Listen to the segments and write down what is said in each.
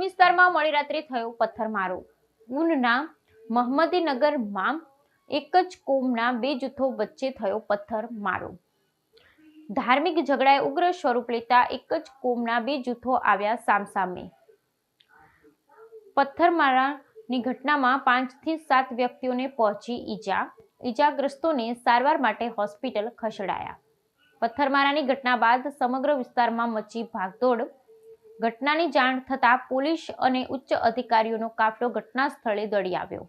વિસ્તારમાં મોડી રાત્રે થયો પથ્થરમારો। ઉનના મહમદીનગરમાં એક જ કોમના બે જૂથો વચ્ચે થયો પથ્થરમારો। ધાર્મિક ઝઘડાએ ઉગ્ર સ્વરૂપ લેતા એક જ કોમના બે જૂથો આવ્યા સામસામે। પથ્થરમારાની ઘટનામાં 5 થી 7 વ્યક્તિઓને પહોંચી ઈજાગ્રસ્તોને સારવાર માટે હોસ્પિટલ ખસેડાયા। પથ્થરમારાની ઘટના બાદ સમગ્ર વિસ્તારમાં મચી ભાગદોડ। ઘટનાની જાણ થતાં પોલીસ અને ઉચ્ચ અધિકારીઓનો કાફલો ઘટના સ્થળે દોડી આવ્યો।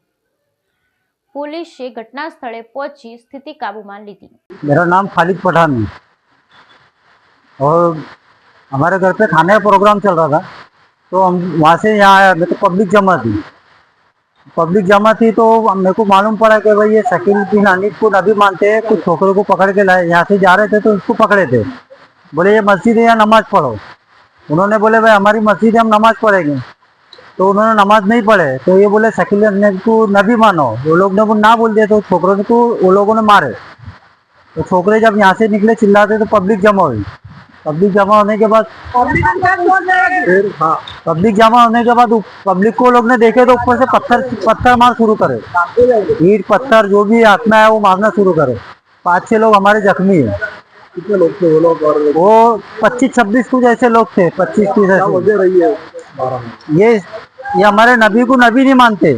पुलिस घटना स्थले पहुंची स्थिति काबू में ली। मेरा नाम खालिद पठान है और हमारे घर पे खाने का प्रोग्राम चल रहा था, तो हम वहाँ से यहाँ आया। तो पब्लिक जमा थी तो मेरे को मालूम पड़ा कि भाई ये शकील बिन हनीफ को नबी मानते हैं। कुछ छोकरों को पकड़ के लाए, यहाँ से जा रहे थे तो उसको पकड़े थे। बोले ये मस्जिद है, यहाँ नमाज पढ़ो। उन्होंने बोले भाई हमारी मस्जिद है, हम नमाज पढ़ेंगे। तो उन्होंने नमाज नहीं पढ़े, तो ये बोले शकील को नबी मानो। वो लोग ने वो ना बोल दिया, तो छोकरों को वो लोगों ने मारे। तो छोकरे जब यहाँ से निकले चिल्लाते तो पब्लिक जमा हुई। पब्लिक जमा होने के बाद पब्लिक को लोग ने देखे तो ऊपर से पत्थर मार शुरू करे। ईंट पत्थर जो भी हाथ में आया वो मारना शुरू करे। 5-6 लोग हमारे जख्मी है। कितने लोग थे वो लोग? और वो 25-26 कुछ ऐसे लोग थे, 25-30 ऐसे। ये हमारे नबी को नबी नहीं मानते।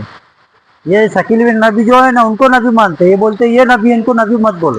ये शकील बिन नबी जो है ना, उनको नबी मानते। ये बोलते ये नबी, इनको नबी मत बोलो।